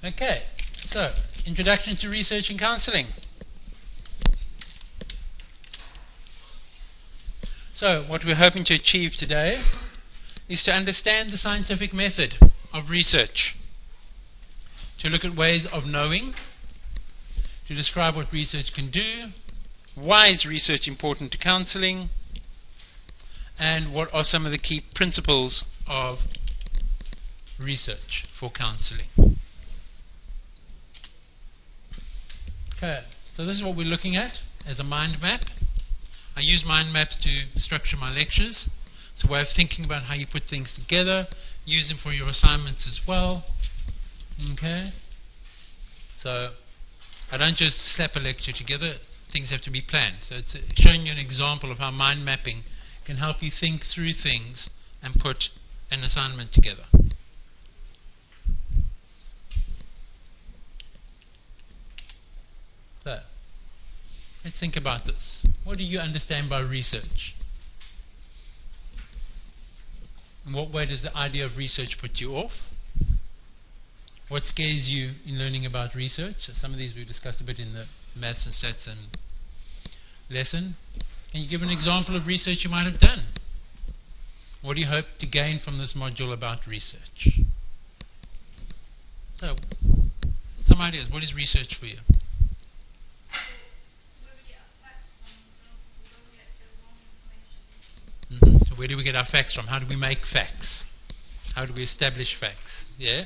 Okay, so introduction to research and counselling. So what we're hoping to achieve today is to understand the scientific method of research, to look at ways of knowing, to describe what research can do, why is research important to counselling, and what are some of the key principles of research for counselling. Okay, so this is what we're looking at as a mind map. I use mind maps to structure my lectures. It's a way of thinking about how you put things together. Use them for your assignments as well. Okay, so I don't just slap a lecture together. Things have to be planned. So it's showing you an example of how mind mapping can help you think through things and put an assignment together. So, let's think about this. What do you understand by research? In what way does the idea of research put you off? What scares you in learning about research? Some of these we discussed a bit in the maths and stats and lesson. Can you give an example of research you might have done? What do you hope to gain from this module about research? So, some ideas. What is research for you? So where do we get our facts from? How do we make facts? How do we establish facts? Yeah?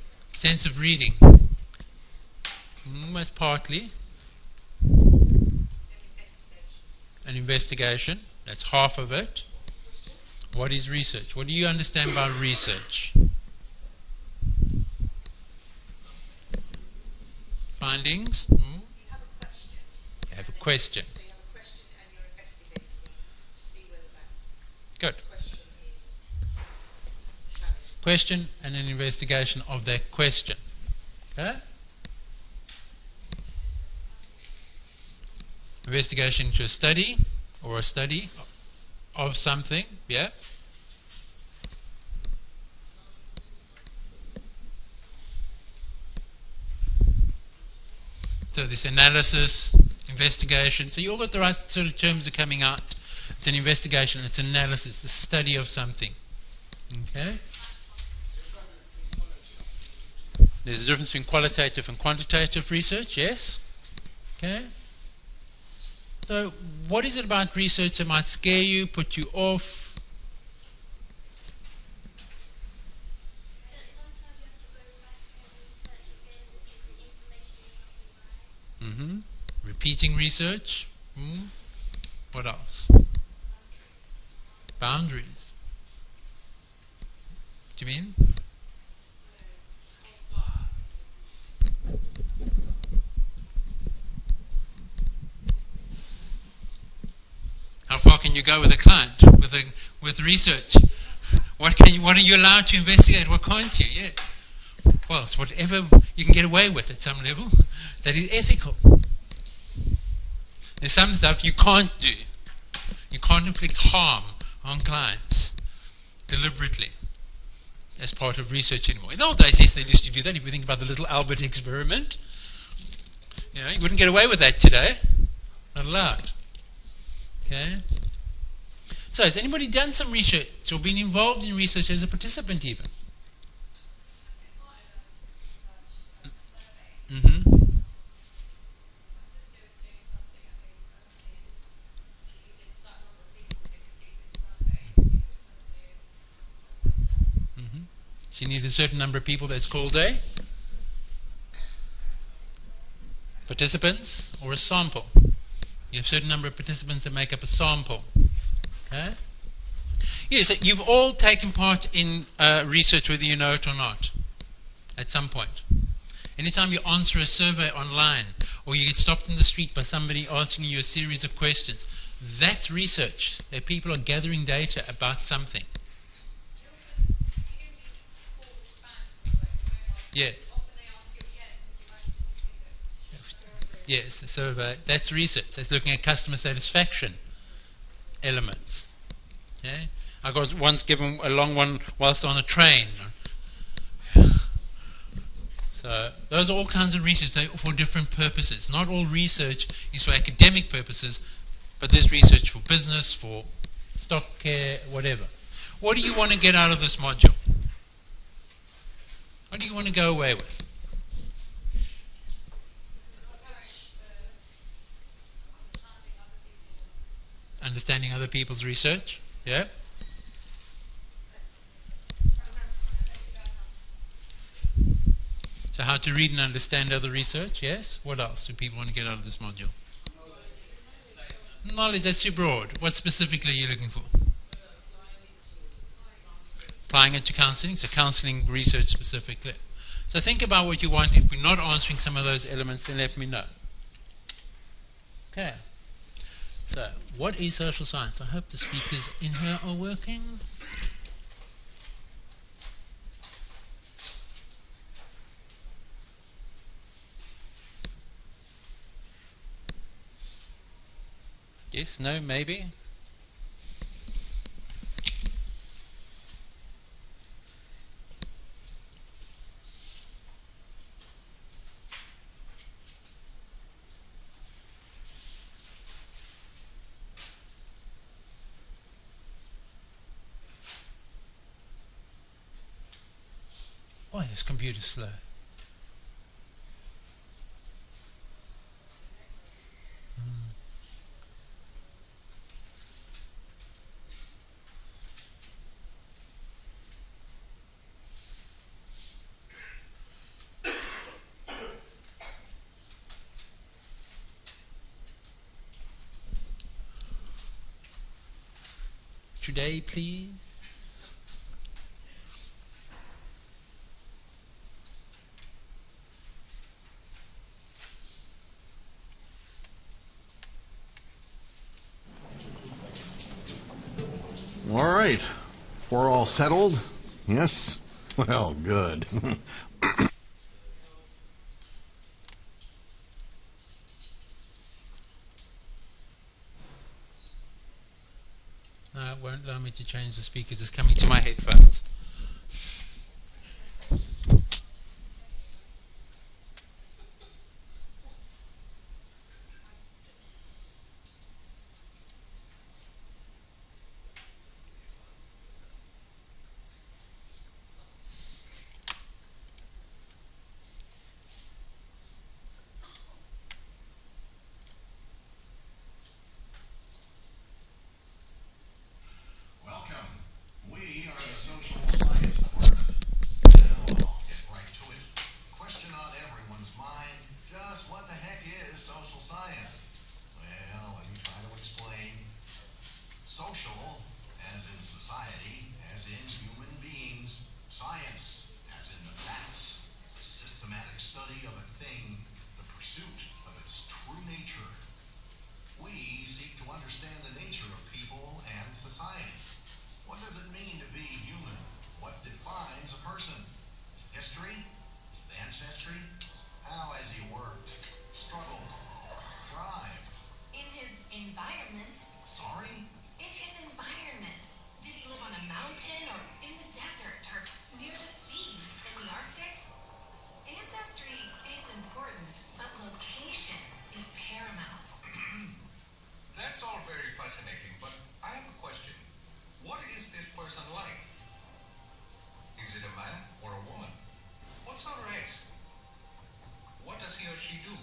Sense of reading. Most partly. An investigation. That's half of it. What is research? What do you understand by research? Findings. You have a question. So you have a question and you're investigating to see whether that Good. question is challenged. Question and an investigation of that question. Okay? Investigation into a study or a study of something. Yeah? So this analysis, investigation. So you all got the right sort of terms are coming out. It's an investigation, it's an analysis, the study of something. Okay? There's a difference between qualitative and quantitative research, yes? Okay? So what is it about research that might scare you, put you off? Repeating research. What else? Boundaries. What do you mean? How far can you go with a client, with research? What are you allowed to investigate? What can't you? Yeah. Well, it's whatever you can get away with at some level that is ethical. There's some stuff you can't do. You can't inflict harm on clients deliberately as part of research anymore. In the old days, yes, they used to do that. If you think about the little Albert experiment, you wouldn't get away with that today. Not allowed. Okay. So, has anybody done some research or been involved in research as a participant even? So you need a certain number of people, that's called a participants or a sample. You have a certain number of participants that make up a sample. Okay? Yes, you've all taken part in research, whether you know it or not, at some point. Anytime you answer a survey online, or you get stopped in the street by somebody asking you a series of questions, that's research. That people are gathering data about something. Yes. Yes, a survey. That's research. That's looking at customer satisfaction elements. Okay? I got once given a long one whilst on a train. So those are all kinds of research. They're for different purposes. Not all research is for academic purposes, but there's research for business, for stock care, whatever. What do you want to get out of this module? What do you want to go away with? Understanding other people's research? Yeah? So how to read and understand other research? Yes? What else do people want to get out of this module? Knowledge, that's too broad. What specifically are you looking for? Applying it to counseling, so counseling research specifically. So think about what you want. If we're not answering some of those elements, then let me know. Okay. So, what is social science? I hope the speakers in here are working. Yes, no, maybe? Why is this computer slow? Today, please. All right. We're all settled? Yes? Well, good. No, it won't allow me to change the speakers. It's coming to my headphones. Welcome. We are the Social Science Department. Now, I'll get right to it. Question on everyone's mind, just what the heck is social science? Well, let me try to explain. Social, as in society, as in human beings. Science, as in the facts, the systematic study of a thing, the pursuit of its true nature. We seek to understand the nature of people and society. What does it mean to be human? What defines a person? His history? His ancestry? How has he worked, struggled, thrived? In his environment. Sorry? In his environment. Did he live on a mountain or in the desert or near the sea, in the Arctic? Ancestry is important, but location is paramount. That's all very fascinating, but I have a question. What is this person like? Is it a man or a woman? What's our race? What does he or she do?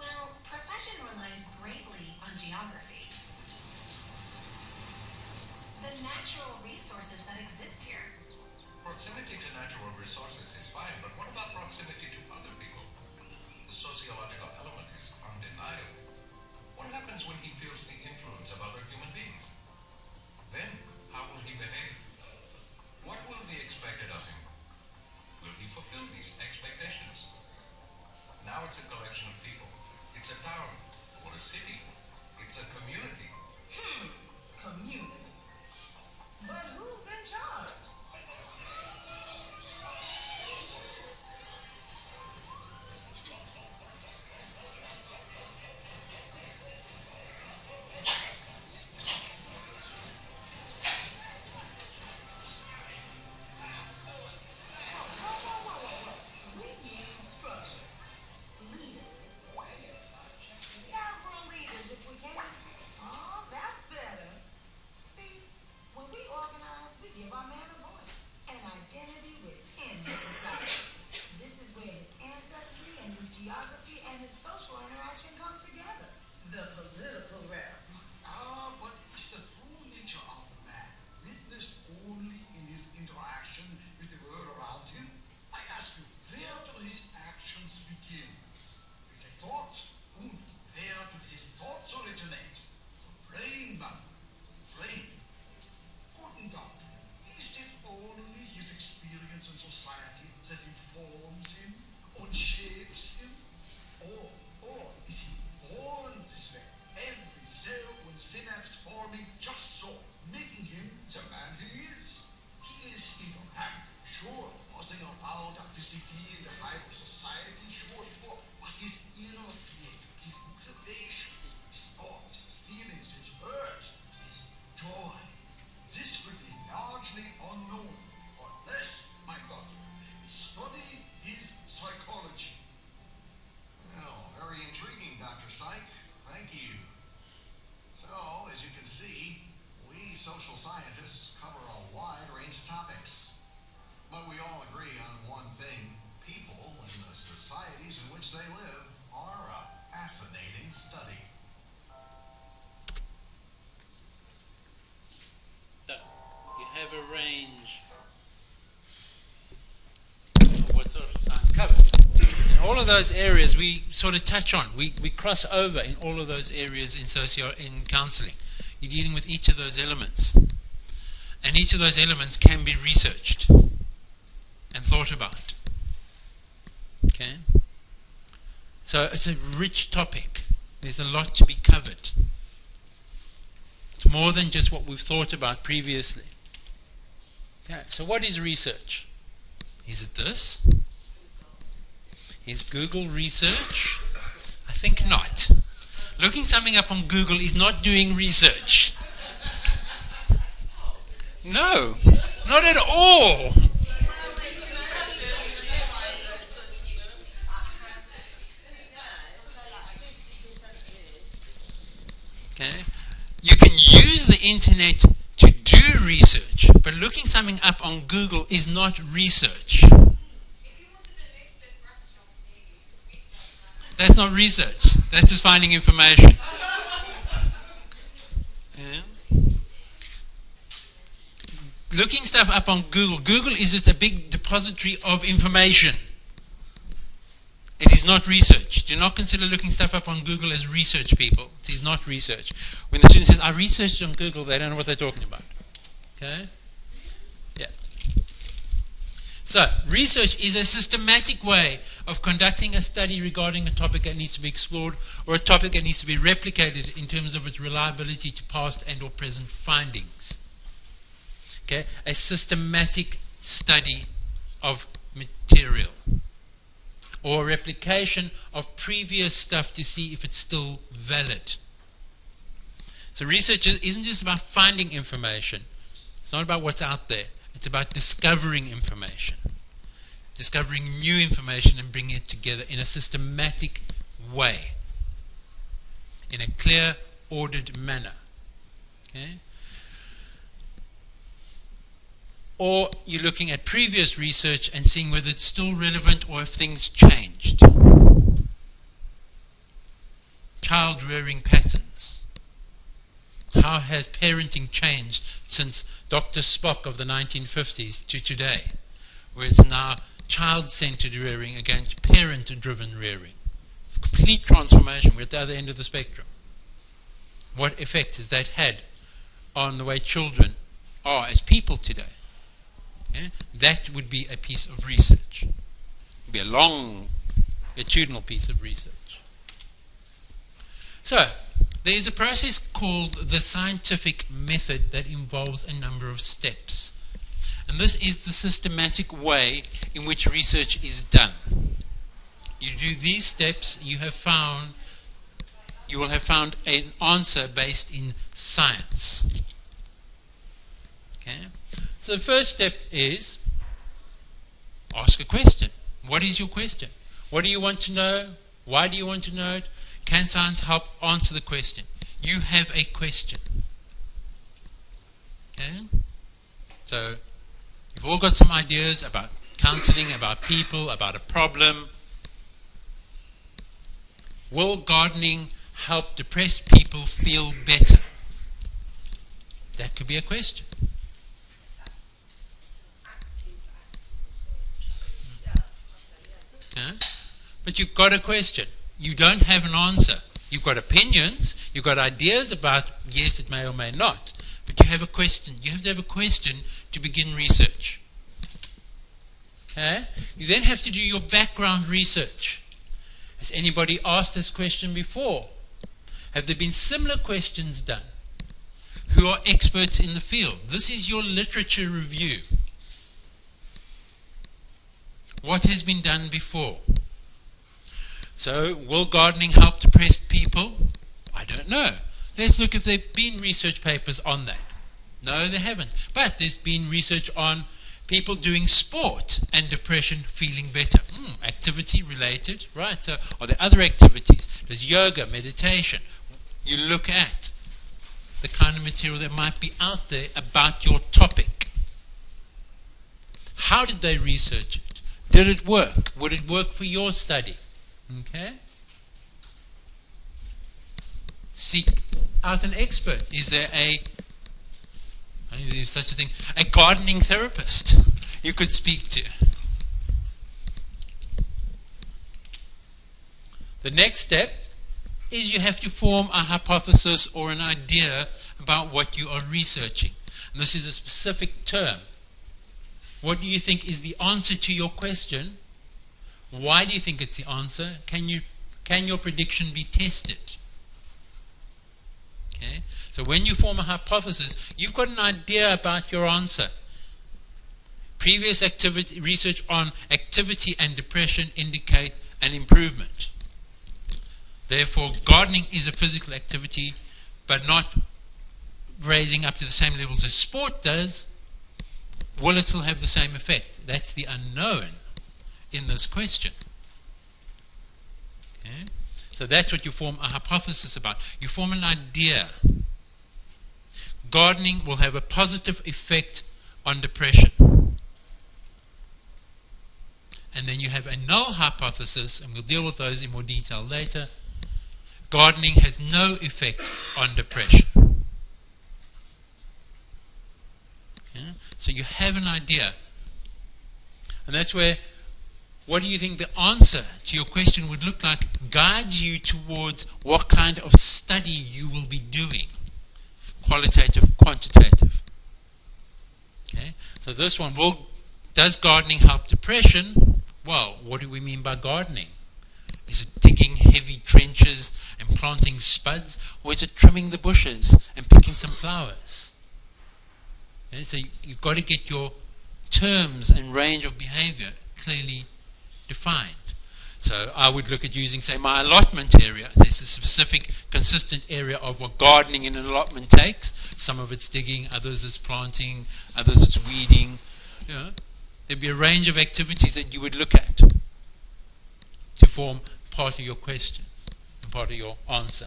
Well, profession relies greatly on geography. The natural resources that exist here. Proximity to natural resources is fine, but what about proximity to other people? The sociological element is undeniable. What happens when he feels the influence of other human beings? Then, how will he behave? What will be expected of him? Will he fulfill these expectations? Now it's a collection of people. It's a town or a city. It's a community. Community. But who's in charge? But we all agree on one thing. People and the societies in which they live are a fascinating study. So, you have a range of what sort of science covers. In all of those areas we sort of touch on. We cross over in all of those areas in counseling. You're dealing with each of those elements. And each of those elements can be researched and thought about. Okay? So it's a rich topic. There's a lot to be covered. It's more than just what we've thought about previously. Okay, so what is research? Is it this? Is Google research? I think not. Looking something up on Google is not doing research. No, not at all. Okay. You can use the internet to do research, but looking something up on Google is not research. That's not research. That's just finding information. Yeah. Looking stuff up on Google. Google is just a big depository of information. It is not research. Do not consider looking stuff up on Google as research, people. It is not research. When the student says, I researched on Google, they don't know what they're talking about. Okay? Yeah. So, research is a systematic way of conducting a study regarding a topic that needs to be explored or a topic that needs to be replicated in terms of its reliability to past and or present findings. Okay? A systematic study of material or replication of previous stuff to see if it's still valid. So research isn't just about finding information. It's not about what's out there. It's about discovering information. Discovering new information and bringing it together in a systematic way. In a clear, ordered manner. Okay? Or you're looking at previous research and seeing whether it's still relevant or if things changed. Child rearing patterns. How has parenting changed since Dr. Spock of the 1950s to today, where it's now child-centered rearing against parent-driven rearing? Complete transformation. We're at the other end of the spectrum. What effect has that had on the way children are as people today? Yeah? That would be a piece of research. It would be a longitudinal piece of research. So, there is a process called the scientific method that involves a number of steps. And this is the systematic way in which research is done. You do these steps, you will have found an answer based in science. Okay? So the first step is ask a question. What is your question? What do you want to know? Why do you want to know it? Can science help answer the question? You have a question. Okay? So you've all got some ideas about counseling, about people, about a problem. Will gardening help depressed people feel better? That could be a question. Okay? But you've got a question. You don't have an answer. You've got opinions, you've got ideas about, yes, it may or may not, but you have a question. You have to have a question to begin research. Okay? You then have to do your background research. Has anybody asked this question before? Have there been similar questions done? Who are experts in the field? This is your literature review. What has been done before? So, will gardening help depressed people? I don't know. Let's look if there have been research papers on that. No, there haven't. But there's been research on people doing sport and depression feeling better. Activity related, right? So, are there other activities? There's yoga, meditation. You look at the kind of material that might be out there about your topic. How did they research it? Did it work? Would it work for your study? Okay? Seek out an expert. Is there there's such a thing, a gardening therapist you could speak to? The next step is you have to form a hypothesis or an idea about what you are researching. And this is a specific term. What do you think is the answer to your question? Why do you think it's the answer? Can your prediction be tested? Okay? So when you form a hypothesis, you've got an idea about your answer. Previous research on activity and depression indicate an improvement. Therefore, gardening is a physical activity, but not raising up to the same levels as sport does. Will it still have the same effect? That's the unknown in this question. Okay? So that's what you form a hypothesis about. You form an idea. Gardening will have a positive effect on depression. And then you have a null hypothesis, and we'll deal with those in more detail later. Gardening has no effect on depression. Okay? So you have an idea. And that's where, what do you think the answer to your question would look like, guides you towards what kind of study you will be doing. Qualitative, quantitative. Okay? So this one, does gardening help depression? Well, what do we mean by gardening? Is it digging heavy trenches and planting spuds, or is it trimming the bushes and picking some flowers? Okay? So you've got to get your terms and range of behavior clearly defined. So I would look at using, say, my allotment area. There's a specific, consistent area of what gardening in an allotment takes. Some of it's digging, others it's planting, others it's weeding. You know, there'd be a range of activities that you would look at to form part of your question and part of your answer.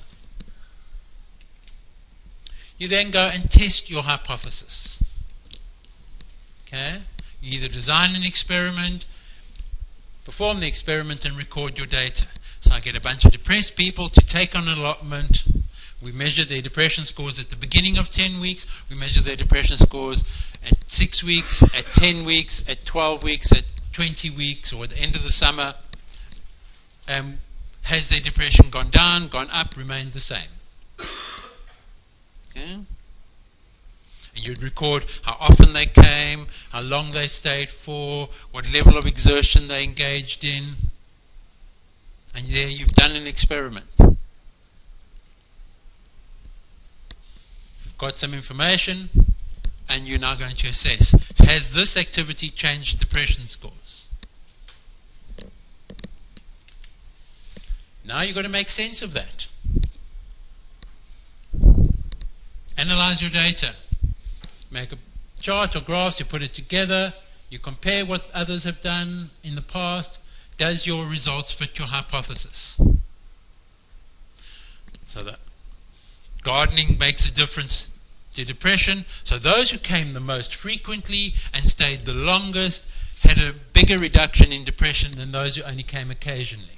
You then go and test your hypothesis. Okay? You either design an experiment, perform the experiment, and record your data. So I get a bunch of depressed people to take on an allotment. We measure their depression scores at the beginning of 10 weeks. We measure their depression scores at 6 weeks, at 10 weeks, at 12 weeks, at 20 weeks, or at the end of the summer. Has their depression gone down, gone up, remained the same? Okay? And you'd record how often they came, how long they stayed for, what level of exertion they engaged in. And there you've done an experiment. You've got some information, and you're now going to assess, has this activity changed depression scores? Now you've got to make sense of that. Analyze your data. Make a chart or graphs, you put it together, you compare what others have done in the past. Does your results fit your hypothesis? So that gardening makes a difference to depression. So those who came the most frequently and stayed the longest had a bigger reduction in depression than those who only came occasionally.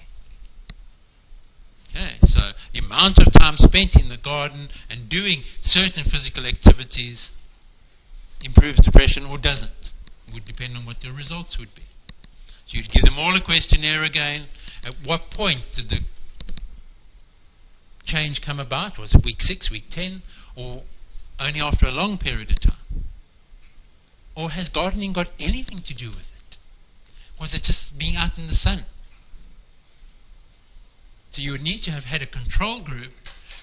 Okay, so the amount of time spent in the garden and doing certain physical activities improves depression or doesn't. It would depend on what the results would be. So you'd give them all a questionnaire again. At what point did the change come about? Was it week 6, week 10, or only after a long period of time? Or has gardening got anything to do with it? Was it just being out in the sun? So you would need to have had a control group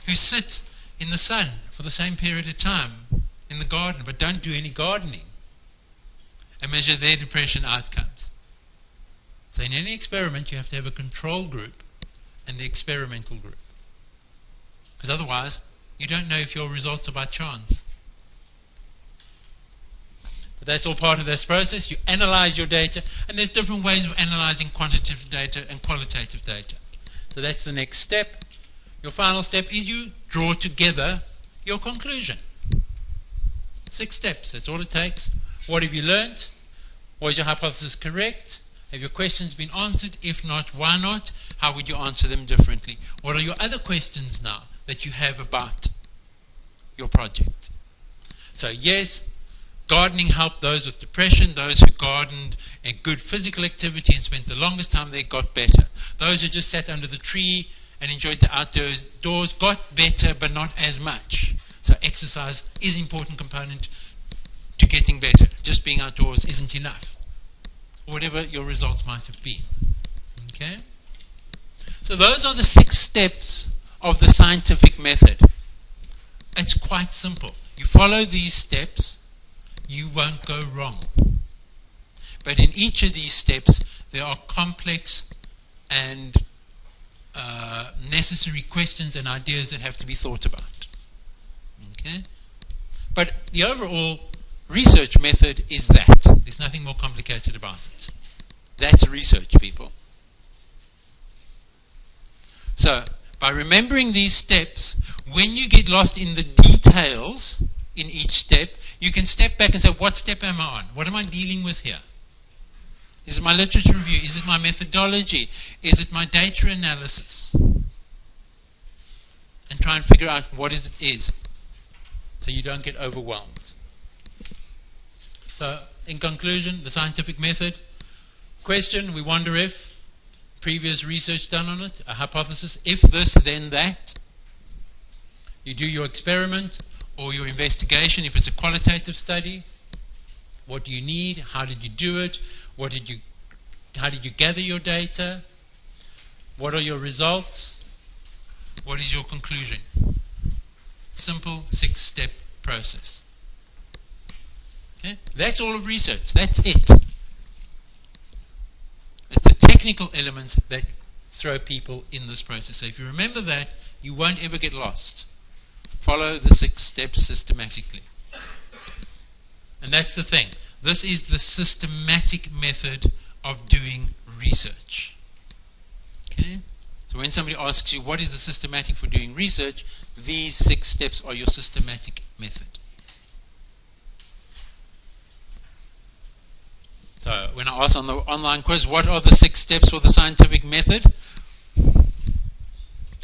who sit in the sun for the same period of time in the garden, but don't do any gardening, and measure their depression outcomes. So in any experiment, you have to have a control group and the experimental group. Because otherwise, you don't know if your results are by chance. But that's all part of this process. You analyze your data, and there's different ways of analyzing quantitative data and qualitative data. So that's the next step. Your final step is you draw together your conclusion. 6 steps, that's all it takes. What have you learned? Was your hypothesis correct? Have your questions been answered? If not, why not? How would you answer them differently? What are your other questions now that you have about your project? So yes, gardening helped those with depression. Those who gardened and good physical activity and spent the longest time there got better. Those who just sat under the tree and enjoyed the outdoors got better, but not as much. So exercise is an important component to getting better. Just being outdoors isn't enough. Whatever your results might have been. Okay? So those are the 6 steps of the scientific method. It's quite simple. You follow these steps, you won't go wrong. But in each of these steps, there are complex and necessary questions and ideas that have to be thought about. Okay? But the overall research method is that. There's nothing more complicated about it. That's research, people. So, by remembering these steps, when you get lost in the details in each step, you can step back and say, what step am I on? What am I dealing with here? Is it my literature review? Is it my methodology? Is it my data analysis? And try and figure out what it is, so you don't get overwhelmed. So, in conclusion, the scientific method. Question, we wonder if, previous research done on it, a hypothesis, if this, then that. You do your experiment or your investigation, if it's a qualitative study. What do you need? How did you do it? How did you gather your data? What are your results? What is your conclusion? Simple 6-step process. Okay? That's all of research. That's it. It's the technical elements that throw people in this process. So if you remember that, you won't ever get lost. Follow the 6 steps systematically. And that's the thing. This is the systematic method of doing research. Okay? So when somebody asks you, what is the systematic for doing research? These 6 steps are your systematic method. So when I ask on the online quiz, what are the 6 steps for the scientific method?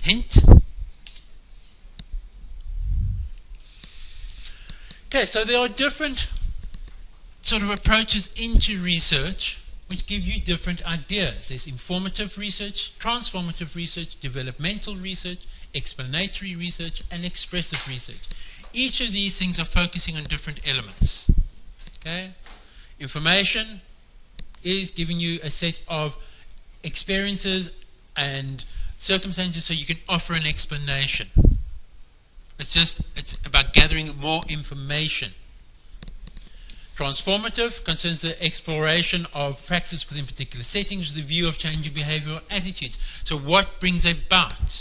Hint. Okay, so there are different sort of approaches into research which give you different ideas. There's informative research, transformative research, developmental research, explanatory research, and expressive research. Each of these things are focusing on different elements. Okay? Information is giving you a set of experiences and circumstances so you can offer an explanation. It's about gathering more information. Transformative concerns the exploration of practice within particular settings with the view of changing behavioral attitudes. So what brings about?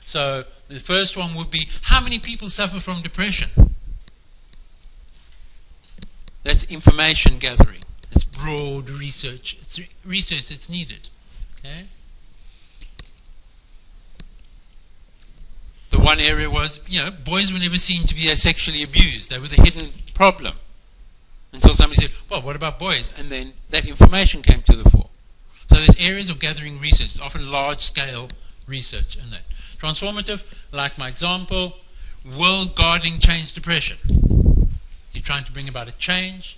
So the first one would be, how many people suffer from depression? That's information gathering. It's broad research. It's research that's needed. Okay? The one area was, boys were never seen to be sexually abused. They were the hidden problem. Until somebody said, well, what about boys? And then that information came to the fore. So there's areas of gathering research, often large-scale research and that. Transformative, like my example, world gardening changed depression. You're trying to bring about a change.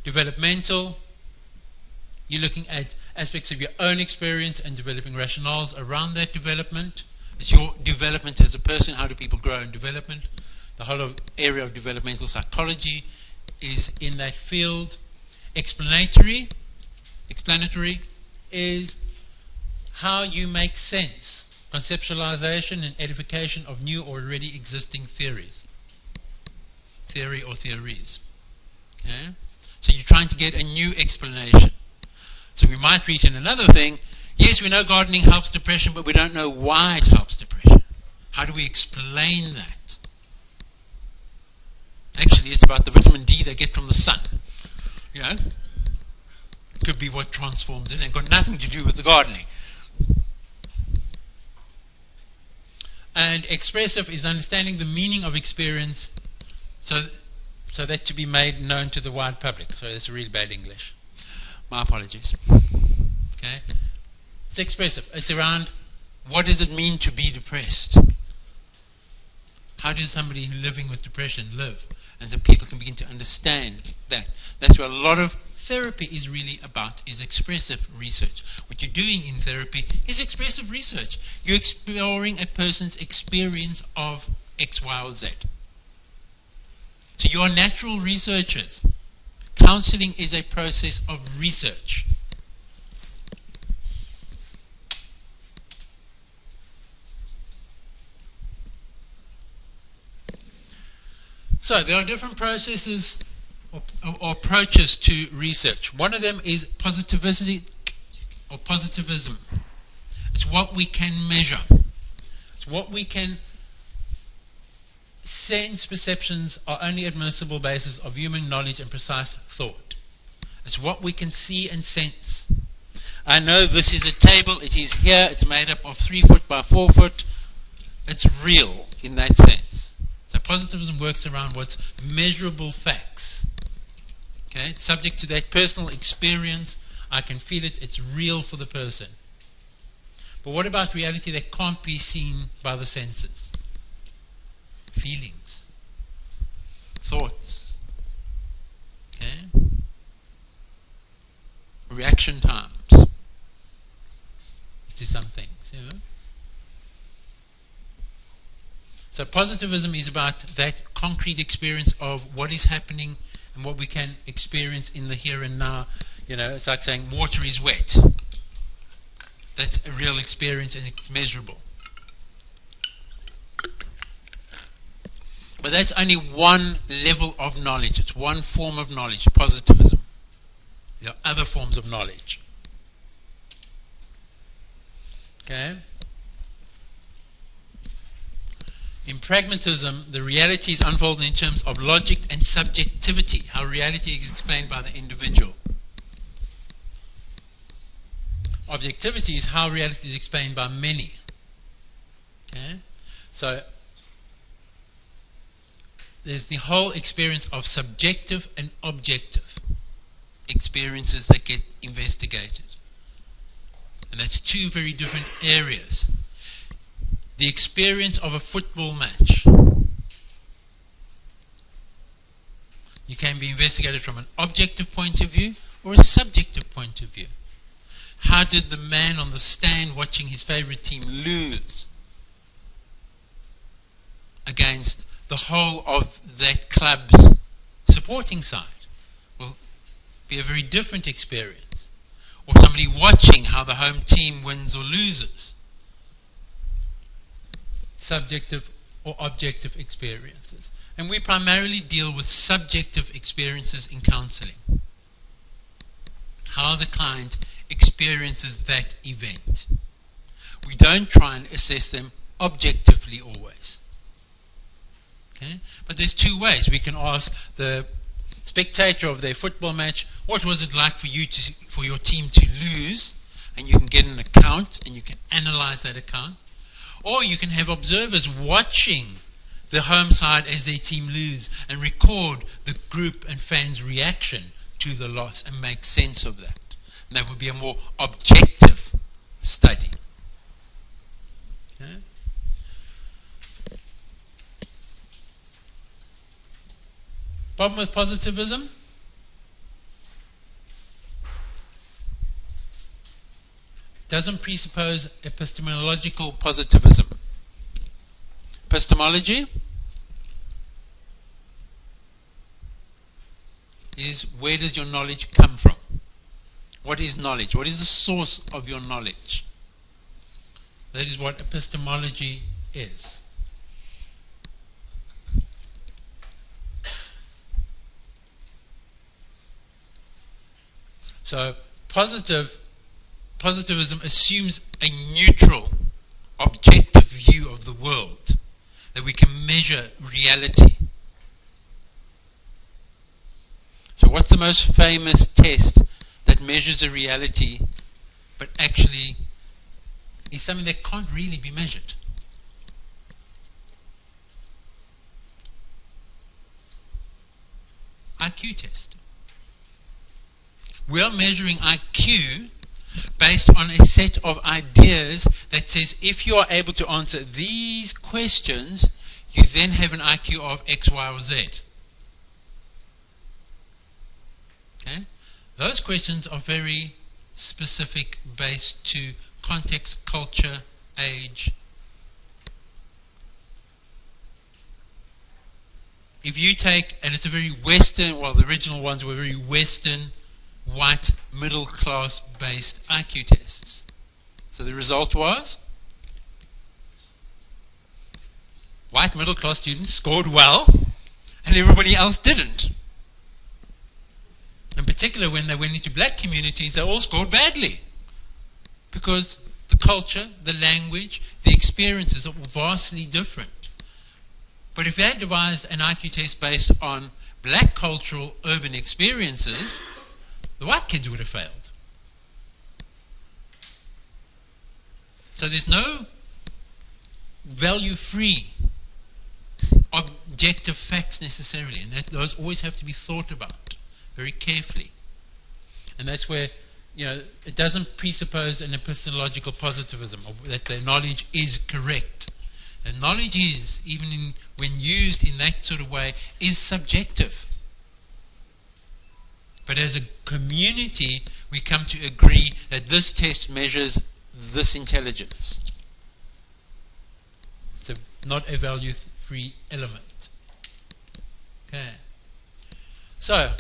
Developmental, you're looking at aspects of your own experience and developing rationales around that development. It's your development as a person. How do people grow in development? The whole area of developmental psychology is in that field. Explanatory is how you make sense, conceptualization and edification of new or already existing theory or theories. Okay? So you're trying to get a new explanation. So we might reach in another thing, yes, we know gardening helps depression, but we don't know why it helps depression. How do we explain that? Actually, it's about the vitamin D they get from the sun. Could be what transforms it, and got nothing to do with the gardening. And expressive is understanding the meaning of experience so that to be made known to the wide public. So that's really bad English. My apologies. Okay? It's expressive. It's around what does it mean to be depressed? How does somebody living with depression live? And so people can begin to understand that. That's what a lot of therapy is really about, is expressive research. What you're doing in therapy is expressive research. You're exploring a person's experience of X, Y, or Z. So you are natural researchers. Counseling is a process of research. So there are different processes or approaches to research. One of them is positivistic or positivism. It's what we can measure. It's what we can sense. Perceptions are only admissible basis of human knowledge and precise thought. It's what we can see and sense. I know this is a table. It is here. It's made up of 3 foot by 4 foot. It's real in that sense. So positivism works around what's measurable facts. Okay, it's subject to that personal experience. I can feel it. It's real for the person. But what about reality that can't be seen by the senses? Feelings, thoughts, okay, reaction times to some things, you know. So positivism is about that concrete experience of what is happening and what we can experience in the here and now. You know, it's like saying water is wet. That's a real experience and it's measurable. But that's only one level of knowledge. It's one form of knowledge, positivism. There are other forms of knowledge. Okay? In pragmatism, the reality is unfolded in terms of logic and subjectivity, how reality is explained by the individual. Objectivity is how reality is explained by many. Okay? So there's the whole experience of subjective and objective experiences that get investigated. And that's 2 very different areas. The experience of a football match. You can be investigated from an objective point of view or a subjective point of view. How did the man on the stand watching his favorite team lose against the whole of that club's supporting side? Will be a very different experience. Or somebody watching how the home team wins or loses. Subjective or objective experiences. And we primarily deal with subjective experiences in counseling. How the client experiences that event. We don't try and assess them objectively always. Okay? But there's 2 ways. We can ask the spectator of their football match, what was it like for your team to lose? And you can get an account and you can analyze that account. Or you can have observers watching the home side as their team lose and record the group and fans' reaction to the loss and make sense of that. And that would be a more objective study. Okay? Problem with positivism? Doesn't presuppose epistemological positivism. Epistemology is where does your knowledge come from? What is knowledge? What is the source of your knowledge? That is what epistemology is. So positivism assumes a neutral, objective view of the world, that we can measure reality. So what's the most famous test that measures a reality but actually is something that can't really be measured? IQ test. We are measuring IQ based on a set of ideas that says if you are able to answer these questions, you then have an IQ of X, Y, or Z. Okay? Those questions are very specific, based to context, culture, age. If you take, and it's a very Western, well, the original ones were very Western, white, middle class based IQ tests. So the result was white middle class students scored well and everybody else didn't. In particular, when they went into black communities, they all scored badly because the culture, the language, the experiences are vastly different. But if they had devised an IQ test based on black cultural urban experiences, the white kids would have failed. So there's no value-free objective facts necessarily, and those always have to be thought about very carefully. And that's where, it doesn't presuppose an epistemological positivism, or that the knowledge is correct. The knowledge is, even when used in that sort of way, is subjective. But as a community, we come to agree that this test measures this intelligence. It's not a value-free element. Okay. So,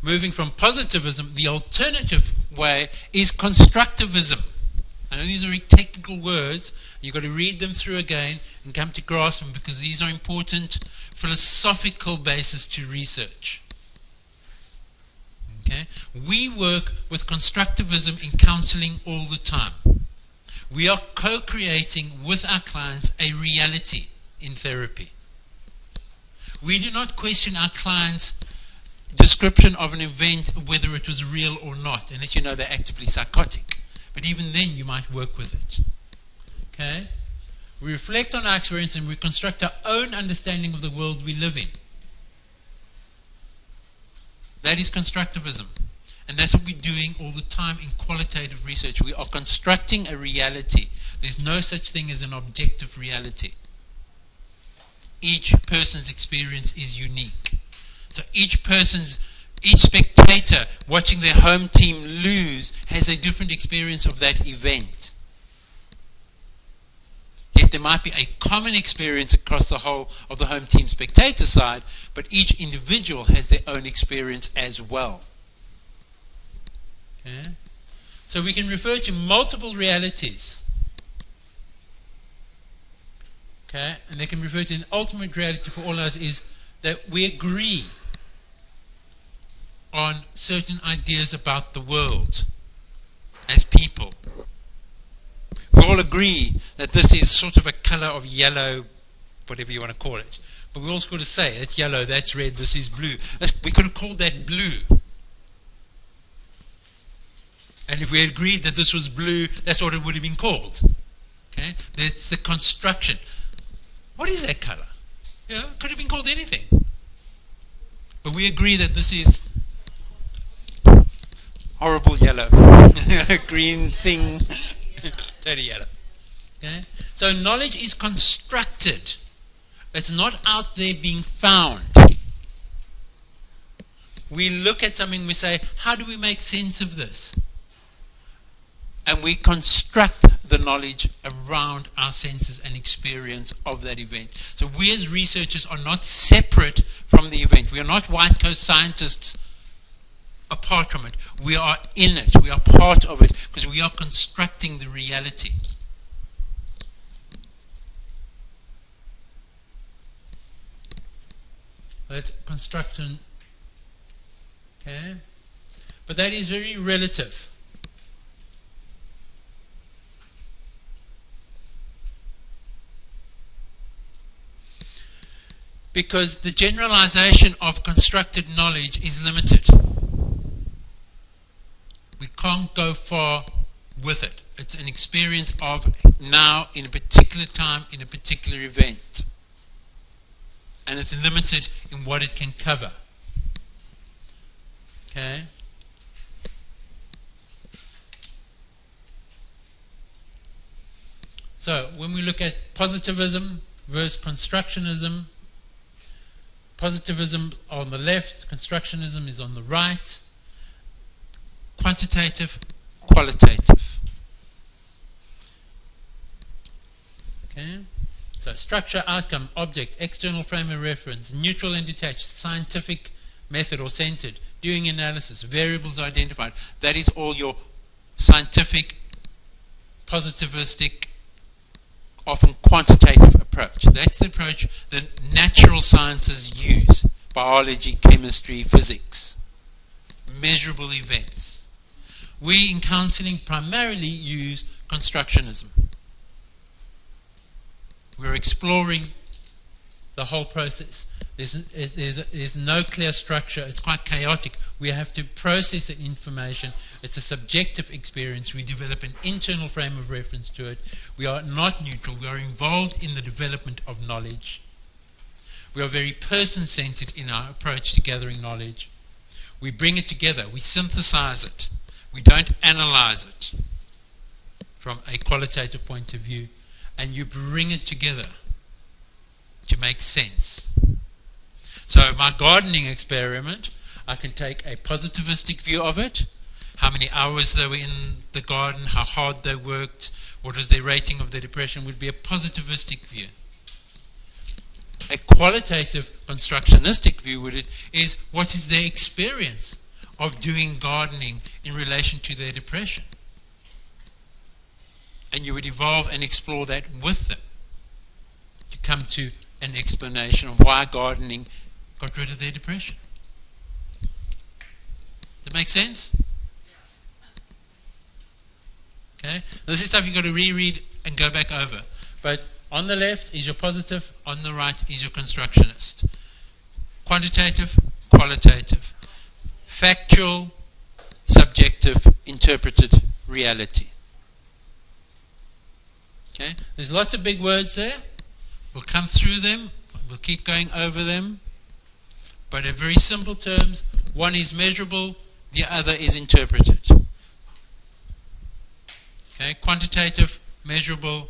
moving from positivism, the alternative way is constructivism. I know these are very technical words. You've got to read them through again and come to grasp them, because these are important philosophical basis to research. Okay? We work with constructivism in counseling all the time. We are co-creating with our clients a reality in therapy. We do not question our clients' description of an event, whether it was real or not, unless you know they're actively psychotic. But even then, you might work with it. Okay? We reflect on our experience and we construct our own understanding of the world we live in. That is constructivism. And that's what we're doing all the time in qualitative research. We are constructing a reality. There's no such thing as an objective reality. Each person's experience is unique. So each spectator watching their home team lose has a different experience of that event. Yet there might be a common experience across the whole of the home team spectator side, but each individual has their own experience as well. Okay? So we can refer to multiple realities. Okay? And they can refer to an ultimate reality for all of us is that we agree on certain ideas about the world as people. We all agree that this is sort of a color of yellow, whatever you want to call it. But we also got to say, it's yellow, that's red, this is blue. We could have called that blue. And if we agreed that this was blue, that's what it would have been called. Okay? That's the construction. What is that color? It could have been called anything. But we agree that this is horrible yellow. Green thing. Totally yellow. Okay? So knowledge is constructed. It's not out there being found. We look at something, we say, how do we make sense of this? And we construct the knowledge around our senses and experience of that event. So we as researchers are not separate from the event. We are not white coat scientists apart from it. We are in it. We are part of it because we are constructing the reality. That's construction. Okay? But that is very relative. Because the generalization of constructed knowledge is limited. We can't go far with it. It's an experience of now, in a particular time, in a particular event. And it's limited in what it can cover. Okay? So when we look at positivism versus constructionism, positivism on the left, constructionism is on the right. Quantitative, qualitative. Okay? So structure, outcome, object, external frame of reference, neutral and detached, scientific method or centered, doing analysis, variables identified. That is all your scientific, positivistic, often quantitative approach. That's the approach that natural sciences use. Biology, chemistry, physics. Measurable events. We in counseling primarily use constructionism. We're exploring the whole process. There's no clear structure. It's quite chaotic. We have to process the information. It's a subjective experience. We develop an internal frame of reference to it. We are not neutral. We are involved in the development of knowledge. We are very person-centered in our approach to gathering knowledge. We bring it together. We synthesize it. We don't analyze it from a qualitative point of view. And you bring it together to make sense. So my gardening experiment, I can take a positivistic view of it, how many hours they were in the garden, how hard they worked, what was their rating of their depression, would be a positivistic view. A qualitative constructionistic view is what is their experience of doing gardening in relation to their depression. And you would evolve and explore that with them to come to an explanation of why gardening got rid of their depression. Does that make sense? Okay? This is stuff you've got to reread and go back over. But on the left is your positive, on the right is your constructionist. Quantitative, qualitative. Factual, subjective, interpreted reality. Okay? There's lots of big words there. We'll come through them. We'll keep going over them. But in very simple terms, one is measurable, the other is interpreted. Okay? Quantitative, measurable,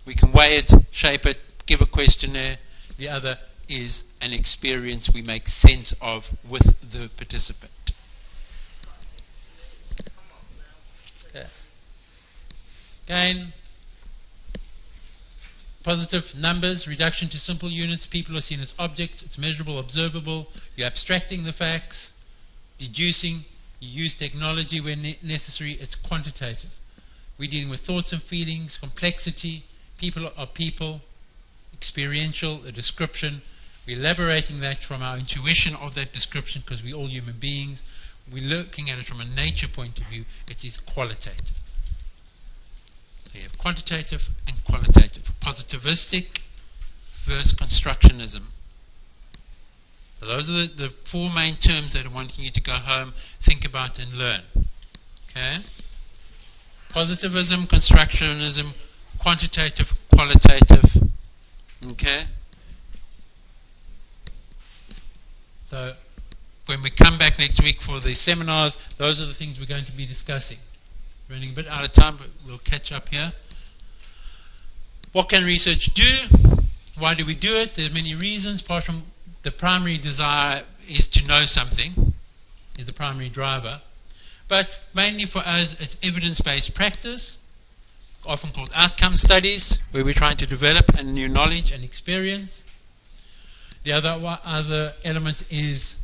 we can weigh it, shape it, give a questionnaire. The other is an experience we make sense of with the participant. Okay. Again, positive numbers, reduction to simple units. People are seen as objects. It's measurable, observable. You're abstracting the facts, deducing. You use technology when necessary. It's quantitative. We're dealing with thoughts and feelings, complexity. People are people, experiential, a description. We're elaborating that from our intuition of that description because we're all human beings. We're looking at it from a nature point of view. It is qualitative. So you have quantitative and qualitative. Positivistic versus constructionism. So those are the four main terms that I want you to go home, think about and learn. Okay? Positivism, constructionism, quantitative, qualitative. Okay? So when we come back next week for the seminars, those are the things we're going to be discussing. Running a bit out of time, but we'll catch up here. What can research do? Why do we do it? There are many reasons. Apart from the primary desire is to know something, is the primary driver. But mainly for us, it's evidence-based practice, often called outcome studies, where we're trying to develop a new knowledge and experience. The other element is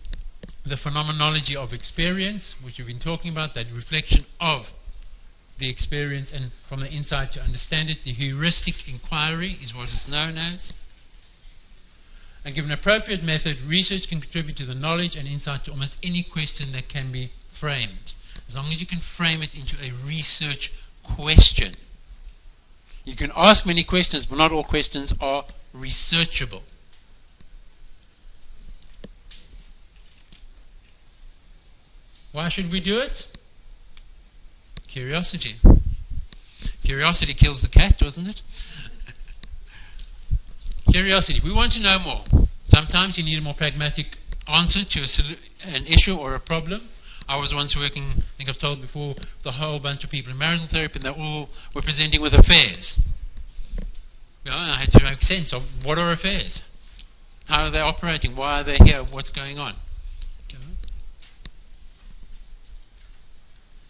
the phenomenology of experience, which we've been talking about, that reflection of the experience and from the inside to understand it. The heuristic inquiry is what is known as. And given an appropriate method, research can contribute to the knowledge and insight to almost any question that can be framed, as long as you can frame it into a research question. You can ask many questions, but not all questions are researchable. Why should we do it? Curiosity. Curiosity kills the cat, doesn't it? Curiosity. We want to know more. Sometimes you need a more pragmatic answer to an issue or a problem. I was once working, I think I've told before, with a whole bunch of people in marital therapy, and they all were presenting with affairs. I had to make sense of what are affairs. How are they operating? Why are they here? What's going on?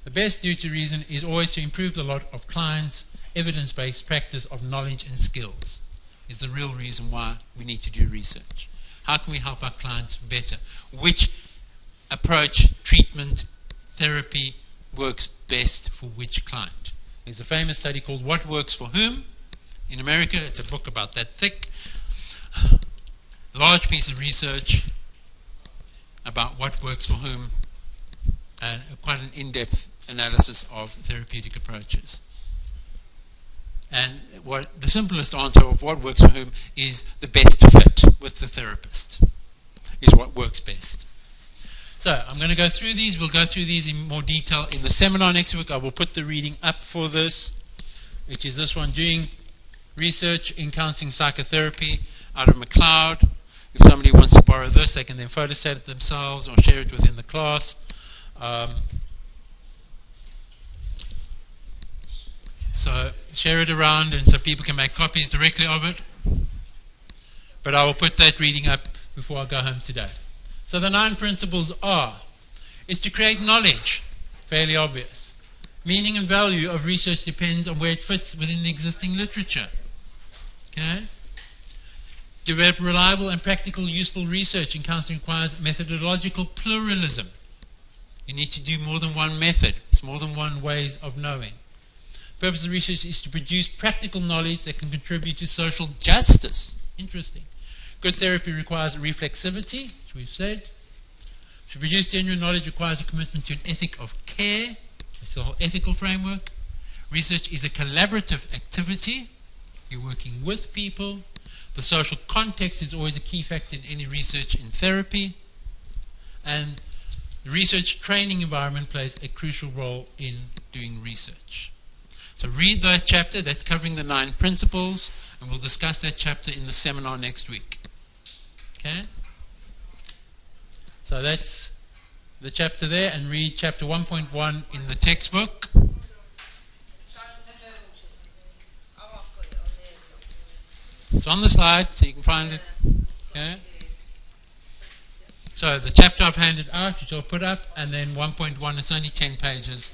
The best due to reason is always to improve the lot of clients' evidence-based practice of knowledge and skills. Is the real reason why we need to do research. How can we help our clients better? Which approach, treatment, therapy works best for which client? There's a famous study called What Works for Whom? In America, it's a book about that thick. Large piece of research about what works for whom, and quite an in-depth analysis of therapeutic approaches. And what the simplest answer of what works for whom is the best fit with the therapist, is what works best. So I'm going to go through these. We'll go through these in more detail in the seminar next week. I will put the reading up for this, which is this one, Doing Research in Counseling Psychotherapy, out of McLeod. If somebody wants to borrow this, they can then photostat it themselves or share it within the class. So share it around, and so people can make copies directly of it. But I will put that reading up before I go home today. So the 9 principles is to create knowledge, fairly obvious. Meaning and value of research depends on where it fits within the existing literature. Okay? Develop reliable and practical useful research in counseling requires methodological pluralism. You need to do more than one method. It's more than one ways of knowing. The purpose of research is to produce practical knowledge that can contribute to social justice. Interesting. Good therapy requires reflexivity, which we've said. To produce genuine knowledge requires a commitment to an ethic of care. It's the whole ethical framework. Research is a collaborative activity. You're working with people. The social context is always a key factor in any research in therapy. And the research training environment plays a crucial role in doing research. So read that chapter. That's covering the 9 principles, and we'll discuss that chapter in the seminar next week. Okay? So that's the chapter there, and read chapter 1.1 in the textbook. It's on the slide, so you can find it. Okay? So the chapter I've handed out, which I'll put up, and then 1.1, it's only 10 pages.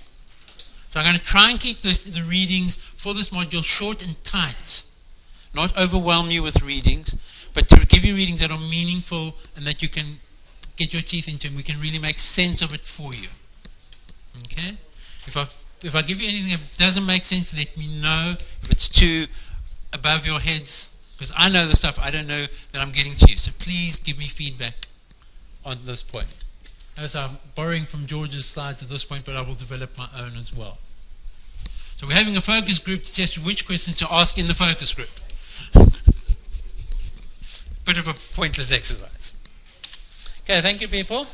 So I'm going to try and keep the readings for this module short and tight. Not overwhelm you with readings, but to give you readings that are meaningful and that you can get your teeth into, and we can really make sense of it for you. Okay? If I give you anything that doesn't make sense, let me know. If it's too above your heads, because I know the stuff I don't know that I'm getting to you. So please give me feedback on this point. As I'm borrowing from George's slides at this point, but I will develop my own as well. So we're having a focus group to test which questions to ask in the focus group. Bit of a pointless exercise. Okay, thank you, people.